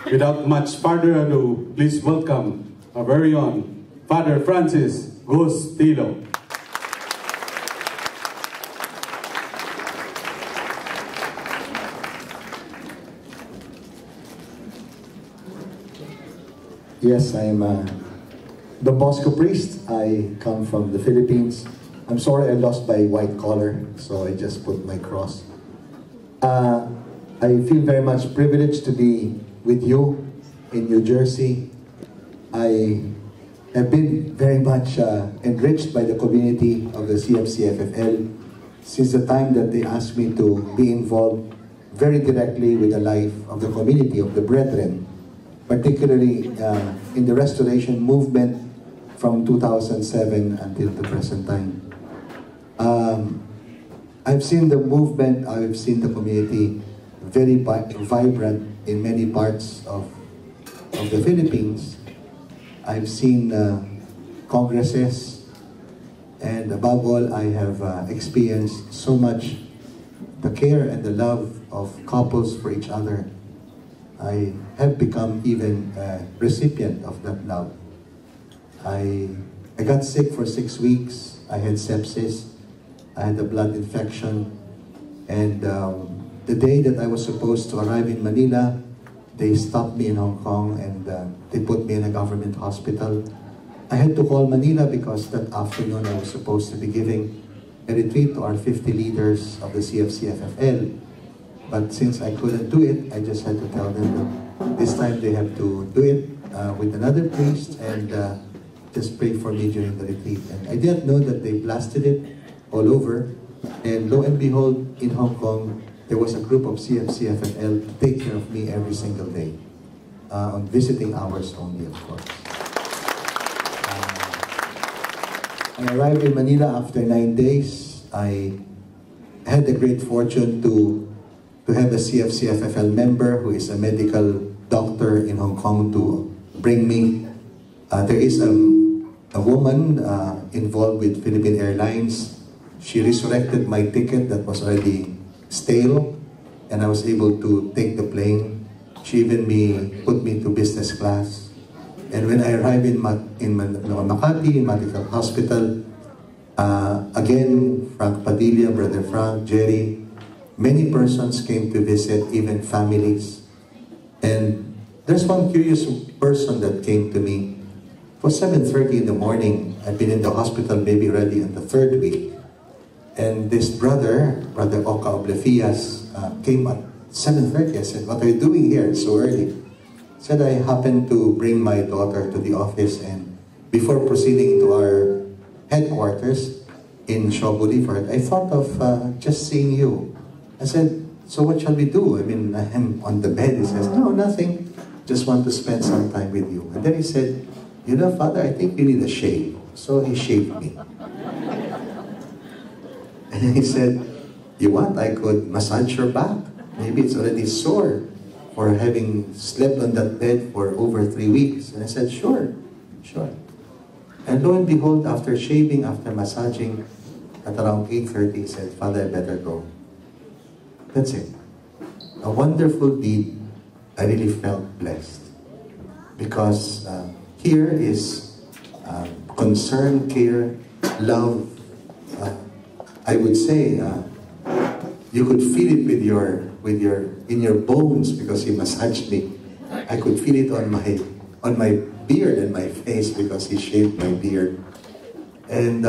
Without much further ado, please welcome our very own Father Francis Gustillo. Yes, I'm the Bosco priest. I come from the Philippines. I'm sorry I lost my white collar, so I just put my cross. I feel very much privileged to be with you in New Jersey. I have been very much enriched by the community of the CFC FFL since the time that they asked me to be involved very directly with the life of the community, of the brethren, particularly in the restoration movement from 2007 until the present time. I've seen the movement, I've seen the community very vibrant in many parts of the Philippines. I've seen congresses, and above all, I have experienced so much the care and the love of couples for each other. I have become even a recipient of that love. I got sick for 6 weeks. I had sepsis. I had a blood infection. And the day that I was supposed to arrive in Manila, they stopped me in Hong Kong and they put me in a government hospital. I had to call Manila because that afternoon I was supposed to be giving a retreat to our 50 leaders of the CFC FFL. But since I couldn't do it, I just had to tell them that this time they have to do it with another priest and just pray for me during the retreat. And I didn't know that they blasted it all over. And lo and behold, in Hong Kong, there was a group of CFC FFL to take care of me every single day, on visiting hours only, of course. I arrived in Manila after 9 days. I had the great fortune to have a CFC FFL member who is a medical doctor in Hong Kong to bring me. There is a woman involved with Philippine Airlines. She resurrected my ticket that was already stale, and I was able to take the plane. She even put me to business class. And when I arrived in Makati, Medical Hospital, again, Frank Padilla, Brother Frank, Jerry, many persons came to visit, even families. And there's one curious person that came to me. It was 7:30 in the morning. I've been in the hospital maybe already in the 3rd week. And this brother Oka Oblefias, came at 7:30. I said, "What are you doing here so early?" He said, "I happened to bring my daughter to the office, and before proceeding to our headquarters in Shaw Boulevard, I thought of just seeing you." I said, "So what shall we do? I mean, I'm on the bed." He says, "No, nothing. Just want to spend some time with you." And then he said, "You know, Father, I think you need a shave." So he shaved me. And he said, "You want? I could massage your back. Maybe it's already sore for having slept on that bed for over 3 weeks." And I said, "Sure, sure." And lo and behold, after shaving, after massaging, at around 8:30, he said, "Father, I better go." That's it. A wonderful deed. I really felt blessed. Because here is concern, care, love. I would say you could feel it in your bones because he massaged me. I could feel it on my beard and my face because he shaved my beard. And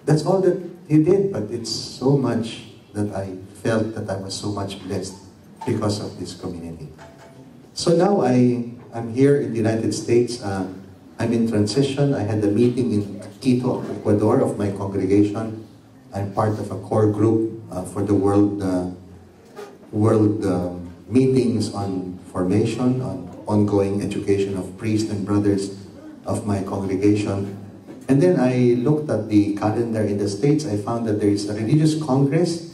that's all that he did, but it's so much that I felt that I was so much blessed because of this community. So now I'm here in the United States. I'm in transition. I had a meeting in Quito, Ecuador, of my congregation. I'm part of a core group for the world meetings on formation, on ongoing education of priests and brothers of my congregation. And then I looked at the calendar in the States. I found that there is a religious congress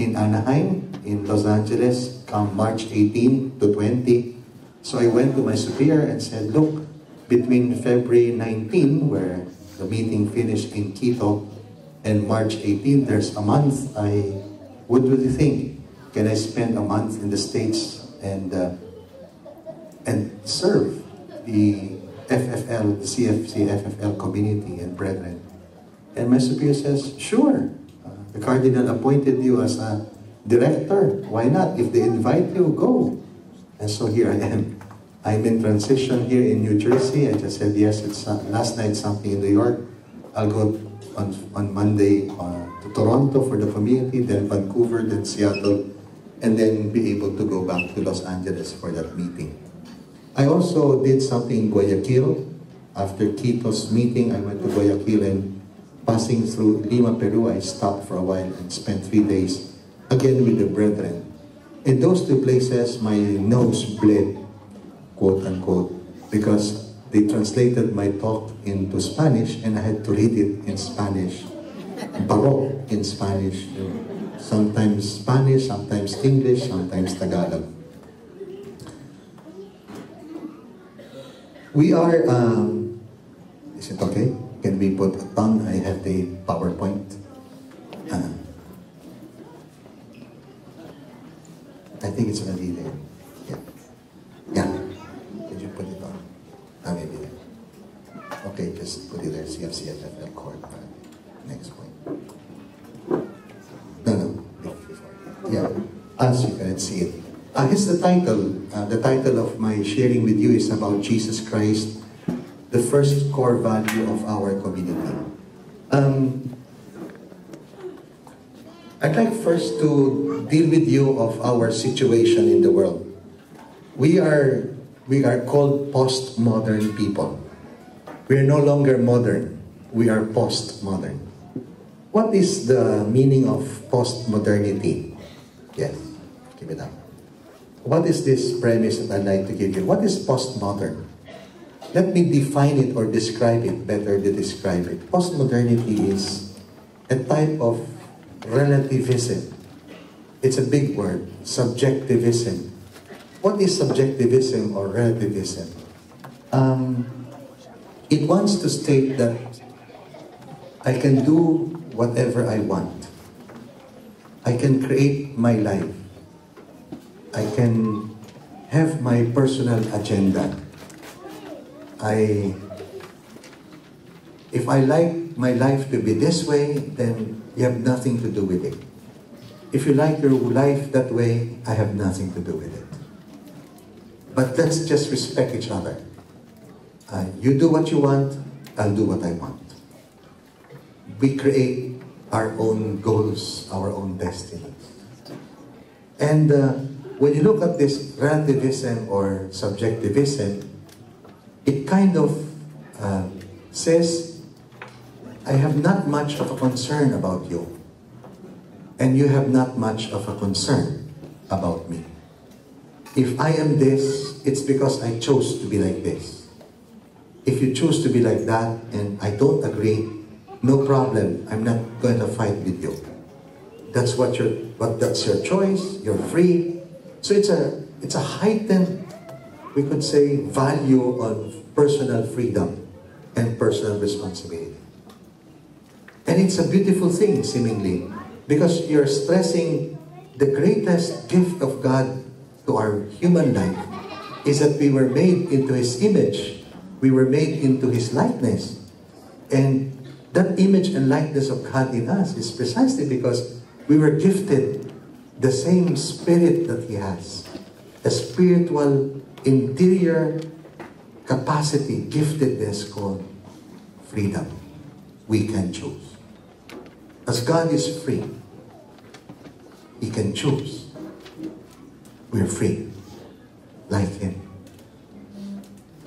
in Anaheim, in Los Angeles, come March 18 to 20. So I went to my superior and said, "Look, between February 19, where the meeting finished in Quito, and March 18, there's a month. What do you think? Can I spend a month in the States and and serve the FFL, the CFC FFL community and brethren. And my superior says, sure, the Cardinal appointed you as a director. Why not? If they invite you, go. And so here I am. I'm in transition here in New Jersey. I just said yes. It's last night something in New York. I'll go on Monday to Toronto for the community, then Vancouver, then Seattle, and then be able to go back to Los Angeles for that meeting. I also did something in Guayaquil. After Quito's meeting, I went to Guayaquil, and passing through Lima, Peru, I stopped for a while and spent 3 days again with the brethren. In those two places, my nose bled, quote unquote, because they translated my talk into Spanish and I had to read it in Spanish, Baroque in Spanish, sometimes Spanish, sometimes English, sometimes Tagalog. We are, is it okay? Can we put a tongue? I have the PowerPoint. I think it's already there. Yeah. Yeah. Did you put it on? Maybe there. Okay, just put it there. CFC FFL Court. Next point. No. Before. Yeah. As you can see it. Here's the title. The title of my sharing with you is about Jesus Christ, the first core value of our community. I'd like first to deal with you of our situation in the world. We are called postmodern people. We are no longer modern. We are postmodern. What is the meaning of postmodernity? Yes, give it up. What is this premise that I'd like to give you? What is postmodern? Let me define it or describe it better to describe it. Postmodernity is a type of relativism. It's a big word, subjectivism. What is subjectivism or relativism? It wants to state that I can do whatever I want. I can create my life. I can have my personal agenda. If I like my life to be this way, then you have nothing to do with it. If you like your life that way, I have nothing to do with it. But let's just respect each other. You do what you want, I'll do what I want. We create our own goals, our own destinies. And when you look at this relativism or subjectivism, it kind of says, I have not much of a concern about you, and you have not much of a concern about me. If I am this, it's because I chose to be like this. If you choose to be like that and I don't agree, no problem. I'm not going to fight with you. That's that's your choice. You're free. So it's a heightened, we could say, value of personal freedom and personal responsibility. And it's a beautiful thing, seemingly, because you're stressing the greatest gift of God to our human life is that we were made into His image. We were made into His likeness. And that image and likeness of God in us is precisely because we were gifted the same spirit that He has. A spiritual, interior capacity, giftedness called freedom. We can choose. As God is free, He can choose. We're free, like Him.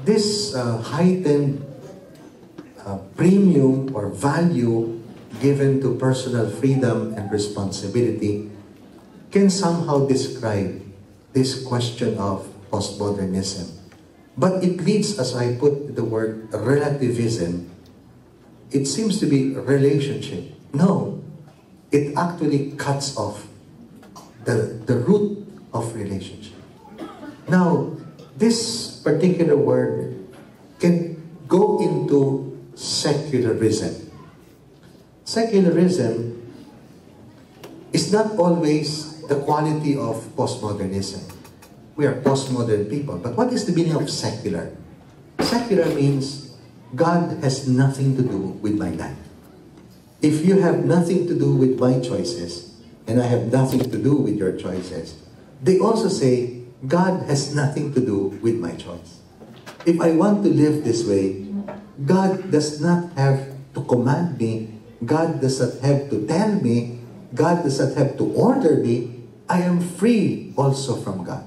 This heightened premium or value given to personal freedom and responsibility can somehow describe this question of postmodernism. But it leads, as I put the word relativism, it seems to be a relationship. No, it actually cuts off the root of relationship. Now, this particular word can go into secularism. Secularism is not always the quality of postmodernism. We are postmodern people. But what is the meaning of secular? Secular means God has nothing to do with my life. If you have nothing to do with my choices, and I have nothing to do with your choices, they also say God has nothing to do with my choice. If I want to live this way, God does not have to command me. God does not have to tell me. God does not have to order me. I am free also from God.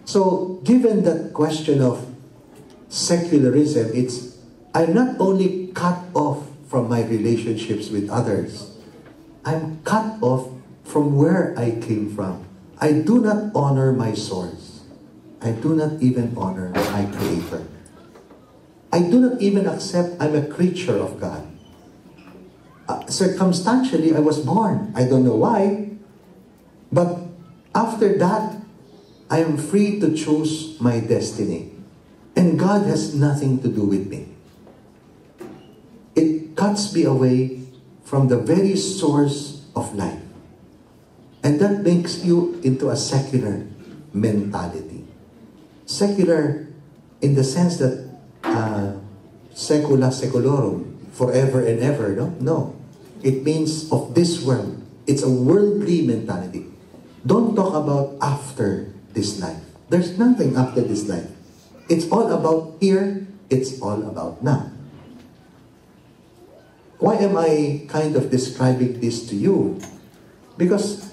So, given that question of secularism, I'm not only cut off from my relationships with others. I'm cut off from where I came from. I do not honor my source. I do not even honor my Creator. I do not even accept I'm a creature of God. Circumstantially, I was born. I don't know why. But after that, I am free to choose my destiny. And God has nothing to do with me. It cuts me away from the very source of life. And that makes you into a secular mentality. Secular in the sense that secula seculorum, forever and ever, no? No. It means of this world. It's a worldly mentality. Don't talk about after this life. There's nothing after this life. It's all about here. It's all about now. Why am I kind of describing this to you? Because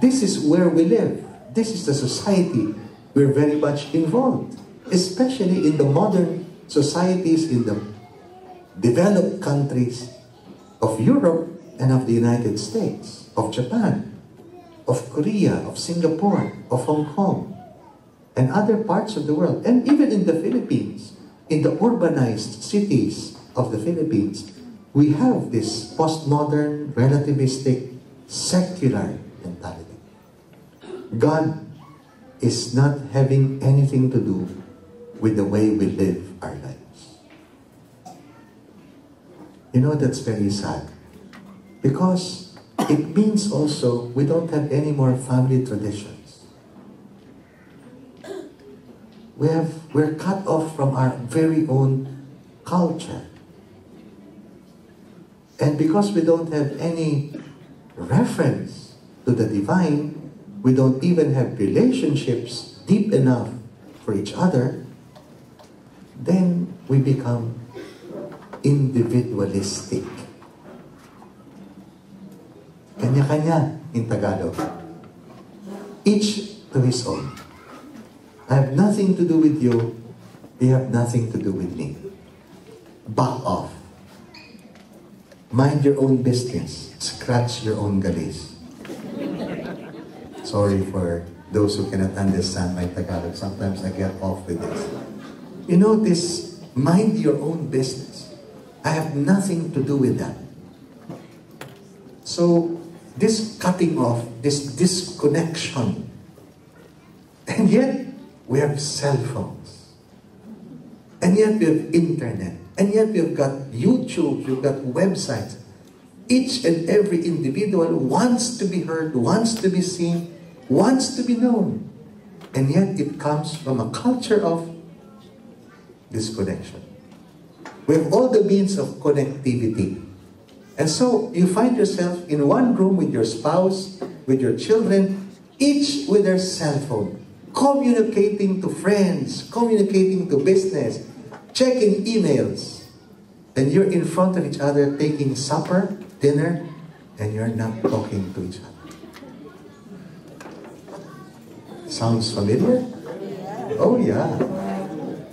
this is where we live. This is the society we're very much involved. Especially in the modern societies in the developed countries of Europe and of the United States, of Japan, of Korea, of Singapore, of Hong Kong, and other parts of the world, and even in the Philippines, in the urbanized cities of the Philippines, we have this postmodern, relativistic, secular mentality. God is not having anything to do with the way we live our lives. You know, that's very sad. Because it means also we don't have any more family traditions. We're cut off from our very own culture. And because we don't have any reference to the divine, we don't even have relationships deep enough for each other, then we become individualistic. Kanya-kanya in Tagalog. Each to his own. I have nothing to do with you. You have nothing to do with me. Back off. Mind your own business. Scratch your own galis. Sorry for those who cannot understand my Tagalog. Sometimes I get off with this. You know this, mind your own business. I have nothing to do with that. So, this cutting off, this disconnection, and yet we have cell phones, and yet we have internet, and yet we've got YouTube, we've got websites. Each and every individual wants to be heard, wants to be seen, wants to be known, and yet it comes from a culture of disconnection. We have all the means of connectivity. And so, you find yourself in one room with your spouse, with your children, each with their cell phone, communicating to friends, communicating to business, checking emails. And you're in front of each other taking supper, dinner, and you're not talking to each other. Sounds familiar? Oh yeah.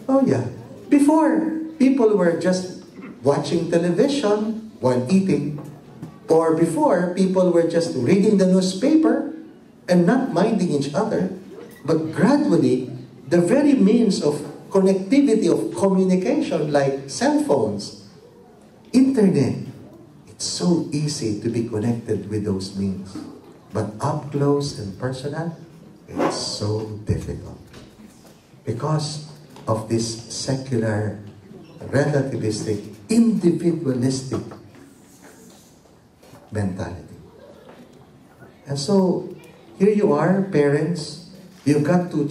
Oh yeah. Before, people were just watching television while eating, or before, people were just reading the newspaper and not minding each other. But gradually, the very means of connectivity, of communication, like cell phones, internet, it's so easy to be connected with those means. But up close and personal, it's so difficult. Because of this secular, relativistic, individualistic mentality. And so, here you are, parents, You've got to